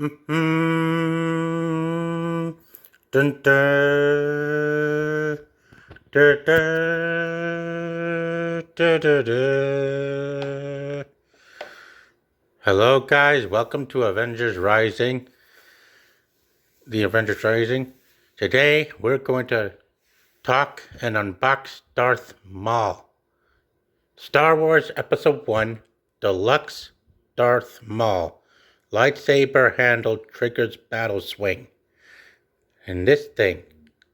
Mm-hmm. Dun, dun, dun, dun, dun, dun, dun. Hello, guys. Welcome to Avengers Rising. The Avengers Rising. Today, we're going to talk and unbox Darth Maul. Star Wars Episode 1, Deluxe Darth Maul. Lightsaber handle triggers battle swing. And this thing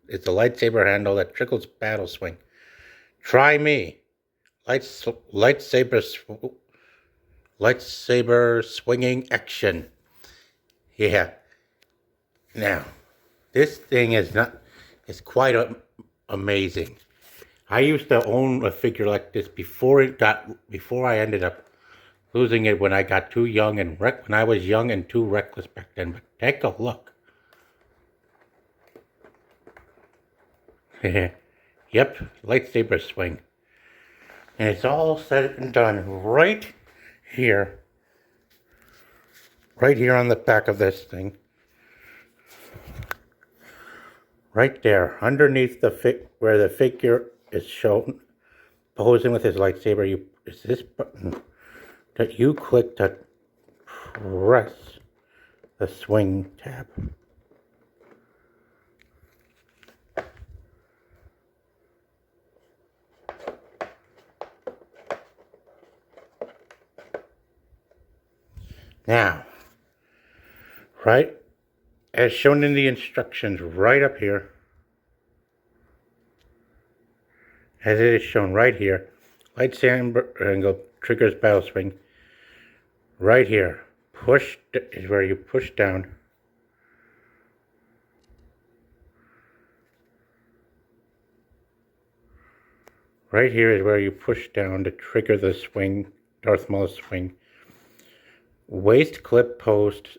is the lightsaber handle that triggers battle swing. Try me. Lightsaber swinging action. Yeah. Now, this thing is quite amazing. I used to own a figure like this before I ended up losing it when I got too young and when I was young and too reckless back then. But take a look. Yep, lightsaber swing. And it's all said and done right here on the back of this thing. Right there, underneath where the figure is shown posing with his lightsaber, is this button that you click to press the swing tab. Now, right as shown in the instructions right up here, as it is shown right here, lightsaber angle triggers battle swing. Right here, push is where you push down. Right here is where you push down to trigger the swing, Darth Maul swing. Waist clip posts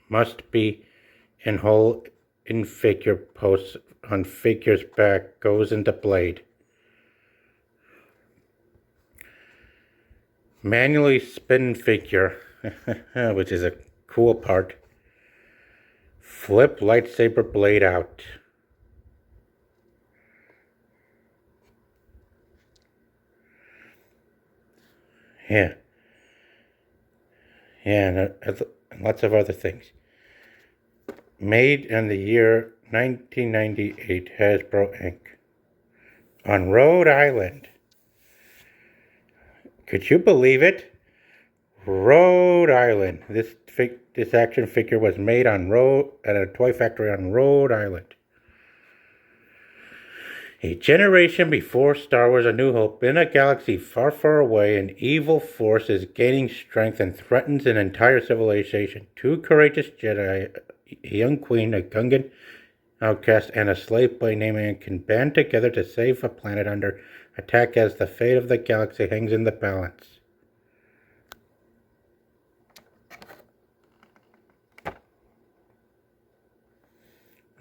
must be in hole in figure posts on figure's back, goes into blade. Manually spin figure, which is a cool part. Flip lightsaber blade out. Yeah. Yeah, and lots of other things. Made in the year 1998, Hasbro Inc. On Rhode Island. Could you believe it? Rhode Island. This action figure was made at a toy factory on Rhode Island. A generation before Star Wars A New Hope, in a galaxy far, far away, an evil force is gaining strength and threatens an entire civilization. Two courageous Jedi, a young queen, a Gungan outcast, and a slave boy named Anakin can band together to save a planet under attack as the fate of the galaxy hangs in the balance.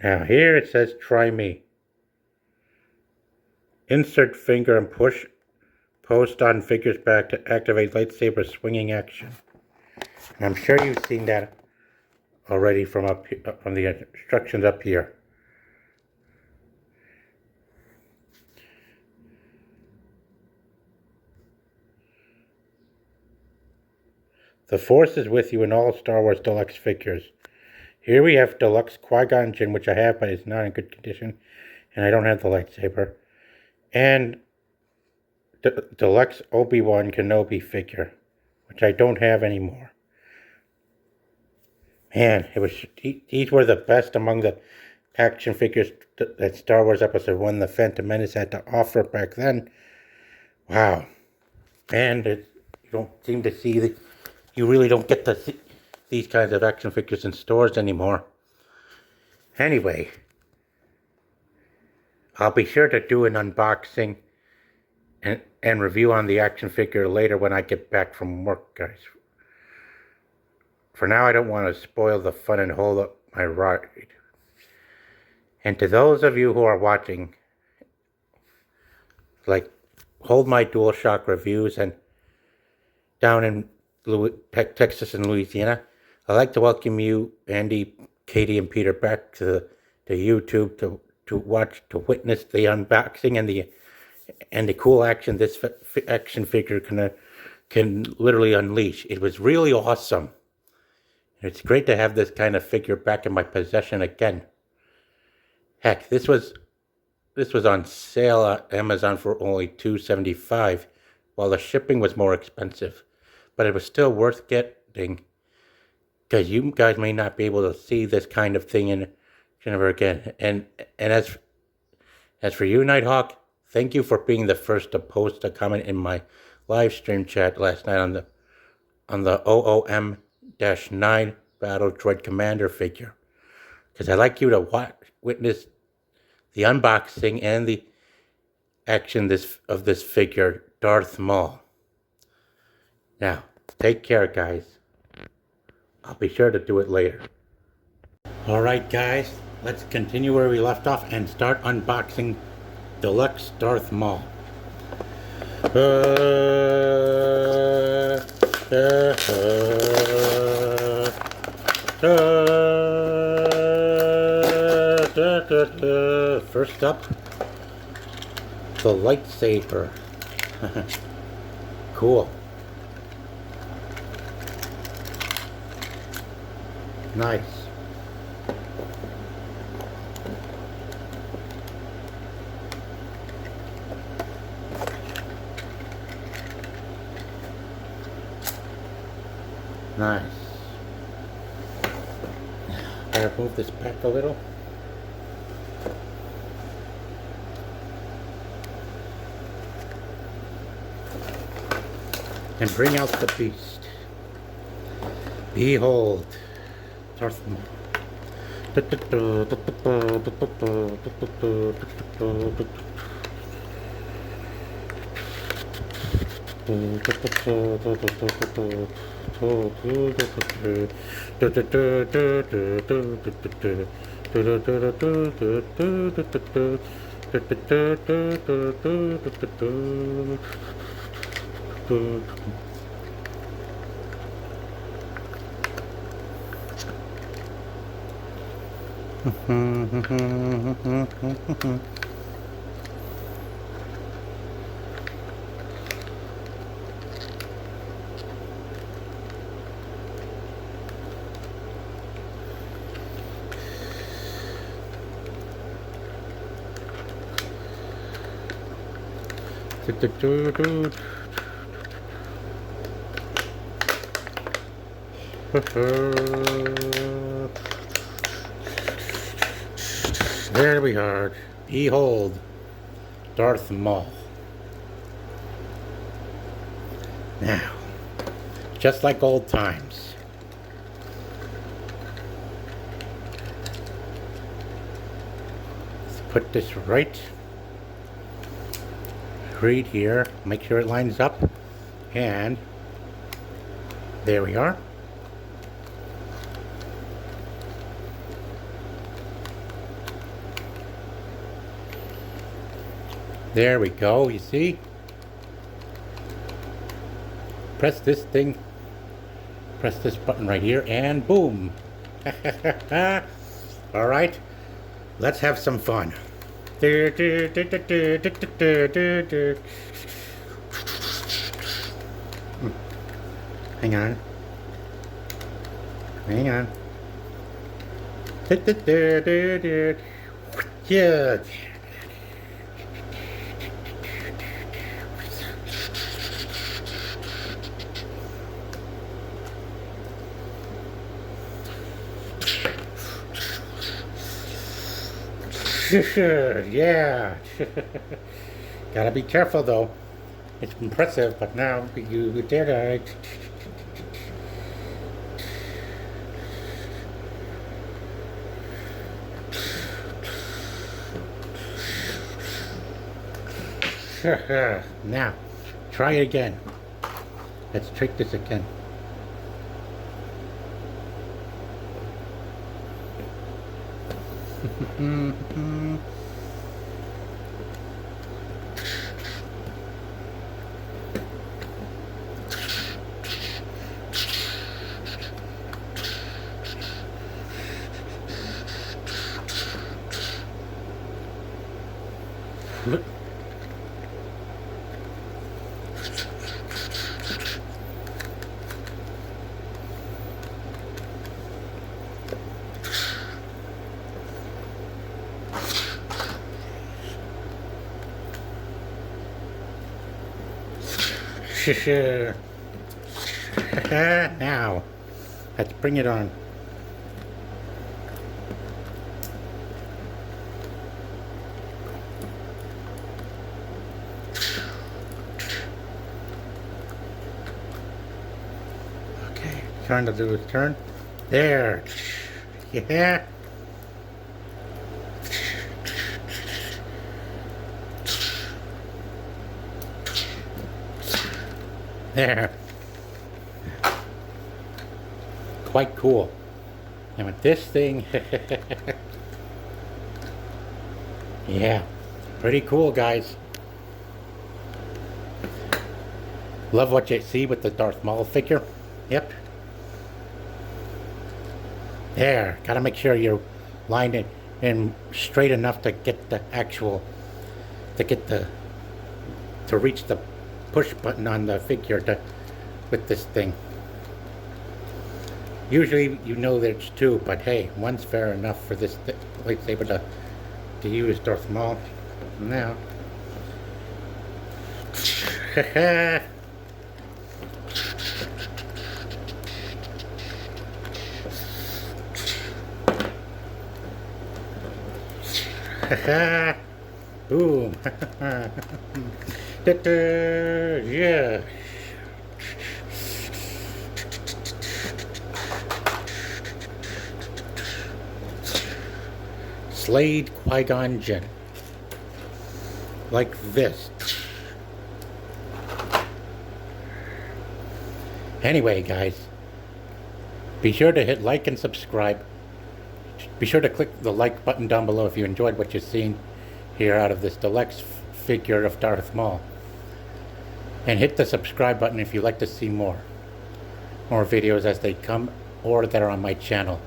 Now here it says, try me. Insert finger and push post on figure's back to activate lightsaber swinging action. And I'm sure you've seen that already from the instructions up here. The Force is with you in all Star Wars Deluxe figures. Here we have Deluxe Qui-Gon Jinn, which I have, but it's not in good condition, and I don't have the lightsaber. And Deluxe Obi-Wan Kenobi figure, which I don't have anymore. Man, these were the best among the action figures that Star Wars Episode 1, The Phantom Menace, had to offer back then. Wow. And you don't seem to see you really don't get to see these kinds of action figures in stores anymore. Anyway, I'll be sure to do an unboxing and review on the action figure later when I get back from work, guys. For now, I don't want to spoil the fun and hold up my ride. And to those of you who are watching, like, hold my DualShock reviews and down in Texas and Louisiana, I'd like to welcome you, Andy, Katie, and Peter back to YouTube to witness the unboxing and the cool action this action figure can literally unleash. It was really awesome. It's great to have this kind of figure back in my possession again. Heck, this was on sale at Amazon for only $2.75, while the shipping was more expensive. But it was still worth getting, because you guys may not be able to see this kind of thing in ever again. And as for you, Nighthawk, thank you for being the first to post a comment in my live stream chat last night on the OOM-9 Battle Droid Commander figure, because I'd like you to witness the unboxing and the action of this figure, Darth Maul. Now, take care, guys. I'll be sure to do it later. Alright, guys, let's continue where we left off and start unboxing Deluxe Darth Maul. First up, the lightsaber. Cool. Nice. Nice. Gotta move this back a little. And bring out the beast. Behold, Darth Maul. There we are. Behold, Darth Maul. Now, just like old times. Let's put this right here. Make sure it lines up. And there we are. There we go, you see? Press this thing, press this button right here, and boom! Alright, let's have some fun. Hang on. Hang on. Yeah. Yeah. Gotta be careful though. It's impressive, but now you did it. Now, try it again. Let's trick this again. Now, let's bring it on. Okay, trying to do a turn. There. Yeah. There. Quite cool. And with this thing, yeah, pretty cool, guys. Love what you see with the Darth Maul figure. Yep. There. Gotta make sure you're lined it in straight enough to get the actual, to reach the push button on the figure with this thing. Usually you know there's two, but hey, one's fair enough for this lightsaber to use Darth Maul. Now. Boom. Yeah. Slayed Qui-Gon Jinn. Like this. Anyway, guys, be sure to hit like and subscribe. Be sure to click the like button down below if you enjoyed what you've seen here out of this deluxe figure of Darth Maul. And hit the subscribe button if you'd like to see more videos as they come or that are on my channel.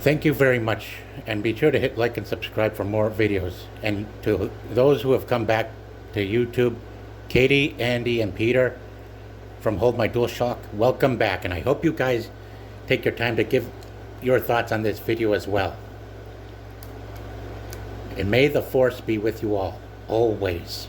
Thank you very much, and be sure to hit like and subscribe for more videos. And to those who have come back to YouTube, Katie, Andy, and Peter from Hold My DualShock, welcome back, and I hope you guys take your time to give your thoughts on this video as well. And may the Force be with you all, always.